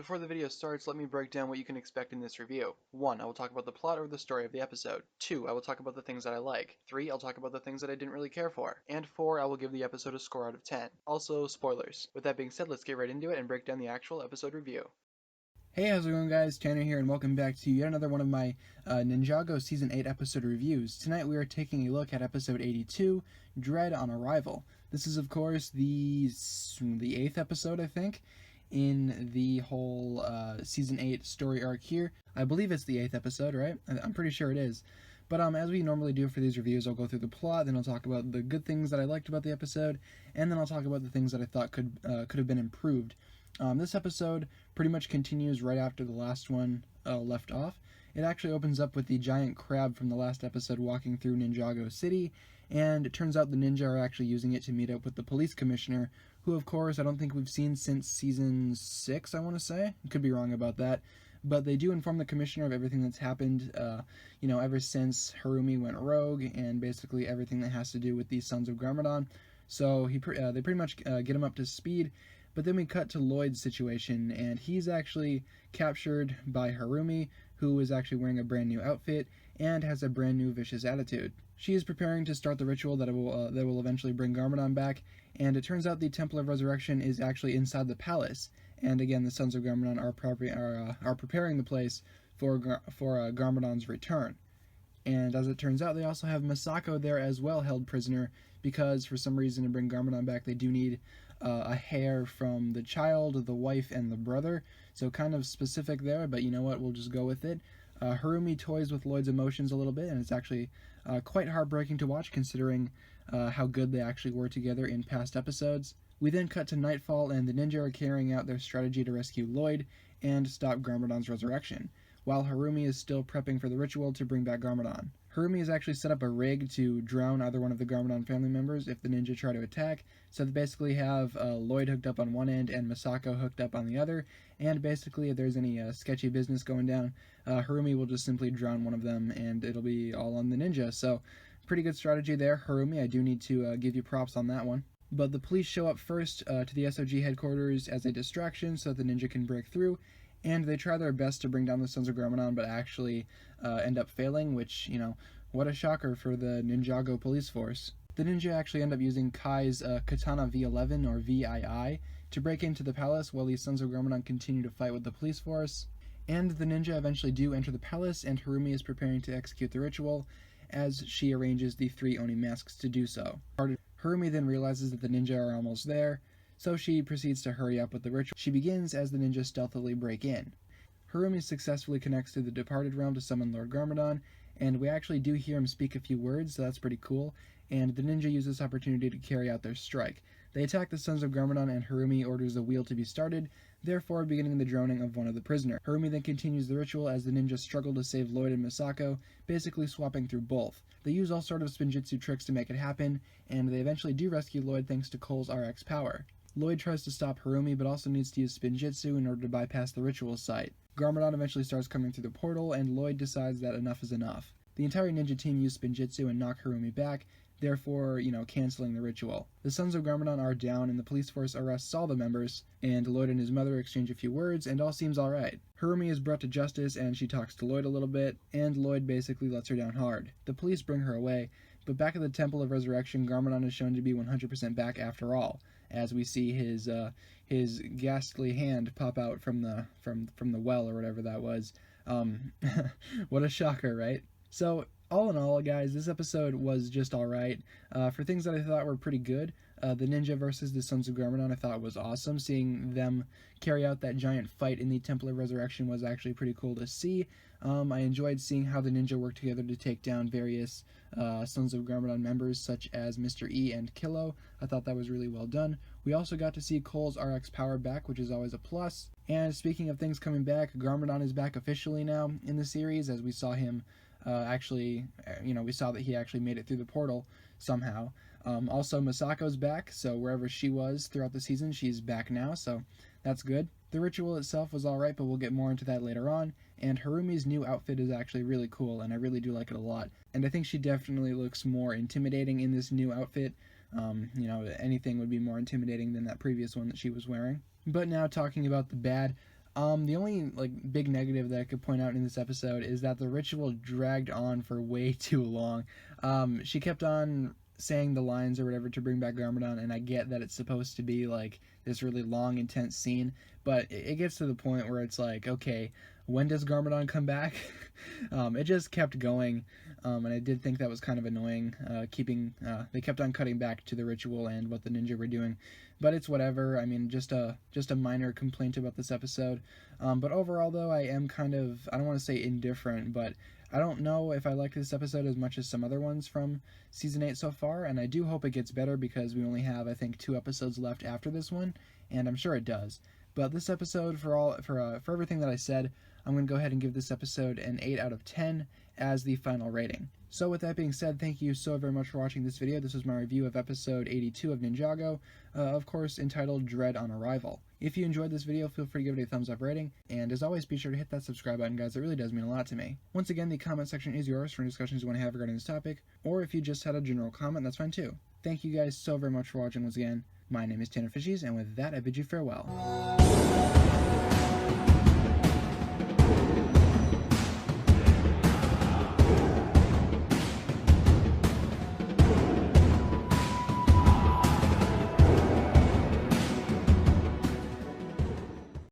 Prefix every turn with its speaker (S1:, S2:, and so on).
S1: Before the video starts, let me break down what you can expect in this review. 1. I will talk about the plot or the story of the episode. 2. I will talk about the things that I like. 3. I'll talk about the things that I didn't really care for. And 4. I will give the episode a score out of 10. Also, spoilers. With that being said, let's get right into it and break down the actual episode review.
S2: Hey, how's it going, guys? Tanner here, and welcome back to yet another one of my Ninjago Season 8 episode reviews. Tonight we are taking a look at episode 82, Dread on Arrival. This is, of course, the 8th episode, I think, in the whole Season 8 story arc here. I believe it's the 8th episode, right? I'm pretty sure it is. But as we normally do for these reviews, I'll go through the plot, then I'll talk about the good things that I liked about the episode, and then I'll talk about the things that I thought could have been improved. This episode pretty much continues right after the last one left off. It actually opens up with the giant crab from the last episode walking through Ninjago City, and it turns out the ninja are actually using it to meet up with the police commissioner, who, of course, I don't think we've seen since season 6, I want to say. Could be wrong about that. But they do inform the commissioner of everything that's happened, ever since Harumi went rogue, and basically everything that has to do with the Sons of Garmadon. So they pretty much get him up to speed. But then we cut to Lloyd's situation, and he's actually captured by Harumi, who is actually wearing a brand new outfit and has a brand new vicious attitude. She is preparing to start the ritual that will eventually bring Garmadon back, and it turns out the Temple of Resurrection is actually inside the palace. And again, the Sons of Garmadon are preparing the place for Garmadon's return. And as it turns out, they also have Masako there as well, held prisoner, because for some reason to bring Garmadon back, they do need a hair from the child, the wife, and the brother. So kind of specific there, but you know what, we'll just go with it. Harumi toys with Lloyd's emotions a little bit, and it's actually quite heartbreaking to watch considering how good they actually were together in past episodes. We then cut to nightfall, and the ninja are carrying out their strategy to rescue Lloyd and stop Garmadon's resurrection, while Harumi is still prepping for the ritual to bring back Garmadon. Harumi has actually set up a rig to drown either one of the Garmadon family members if the ninja try to attack, so they basically have Lloyd hooked up on one end and Masako hooked up on the other, and basically if there's any sketchy business going down, Harumi will just simply drown one of them and it'll be all on the ninja. So pretty good strategy there, Harumi. I do need to give you props on that one. But the police show up first to the SOG headquarters as a distraction so that the ninja can break through, and they try their best to bring down the Sons of Garmadon, but actually end up failing, which, what a shocker for the Ninjago police force. The ninja actually end up using Kai's Katana V11, or VII, to break into the palace while the Sons of Garmadon continue to fight with the police force. And the ninja eventually do enter the palace, and Harumi is preparing to execute the ritual as she arranges the 3 Oni masks to do so. Harumi then realizes that the ninja are almost there, so she proceeds to hurry up with the ritual. She begins as the ninja stealthily break in. Harumi successfully connects to the departed realm to summon Lord Garmadon, and we actually do hear him speak a few words, so that's pretty cool, and the ninja use this opportunity to carry out their strike. They attack the Sons of Garmadon, and Harumi orders the wheel to be started, therefore beginning the drowning of one of the prisoners. Harumi then continues the ritual as the ninja struggle to save Lloyd and Masako, basically swapping through both. They use all sort of spinjitzu tricks to make it happen, and they eventually do rescue Lloyd thanks to Cole's RX power. Lloyd tries to stop Harumi, but also needs to use spinjitzu in order to bypass the ritual site. Garmadon eventually starts coming through the portal, and Lloyd decides that enough is enough. The entire ninja team use spinjitzu and knock Harumi back, therefore, canceling the ritual. The Sons of Garmadon are down, and the police force arrests all the members, and Lloyd and his mother exchange a few words, and all seems alright. Harumi is brought to justice, and she talks to Lloyd a little bit, and Lloyd basically lets her down hard. The police bring her away, but back at the Temple of Resurrection, Garmadon is shown to be 100% back after all, as we see his ghastly hand pop out from the well or whatever that was. What a shocker, right? So, all in all, guys, this episode was just alright. For things that I thought were pretty good, the ninja versus the Sons of Garmadon I thought was awesome. Seeing them carry out that giant fight in the Temple of Resurrection was actually pretty cool to see. I enjoyed seeing how the ninja worked together to take down various Sons of Garmadon members, such as Mr. E and Kilo. I thought that was really well done. We also got to see Cole's RX power back, which is always a plus. And speaking of things coming back, Garmadon is back officially now in the series, as we saw him we saw that he actually made it through the portal somehow. Also, Masako's back, so wherever she was throughout the season, she's back now, so that's good. The ritual itself was alright, but we'll get more into that later on, and Harumi's new outfit is actually really cool, and I really do like it a lot. And I think she definitely looks more intimidating in this new outfit. Anything would be more intimidating than that previous one that she was wearing. But now talking about the bad, The only big negative that I could point out in this episode is that the ritual dragged on for way too long. She kept on saying the lines or whatever to bring back Garmadon, and I get that it's supposed to be this really long, intense scene, but it gets to the point where it's like, okay, when does Garmadon come back? It just kept going, and I did think that was kind of annoying. They kept on cutting back to the ritual and what the ninja were doing, but it's whatever. I mean, just a minor complaint about this episode. But overall, though, I am kind of, I don't want to say indifferent, but I don't know if I like this episode as much as some other ones from Season 8 so far, and I do hope it gets better because we only have, I think, 2 episodes left after this one, and I'm sure it does. But this episode, for everything that I said, I'm going to go ahead and give this episode an 8 out of 10 as the final rating. So with that being said, thank you so very much for watching this video. This was my review of episode 82 of Ninjago, of course entitled Dread on Arrival. If you enjoyed this video, feel free to give it a thumbs up rating, and as always, be sure to hit that subscribe button, guys. It really does mean a lot to me. Once again, the comment section is yours for any discussions you want to have regarding this topic, or if you just had a general comment, that's fine too. Thank you guys so very much for watching once again. My name is TannerFishies, and with that, I bid you farewell.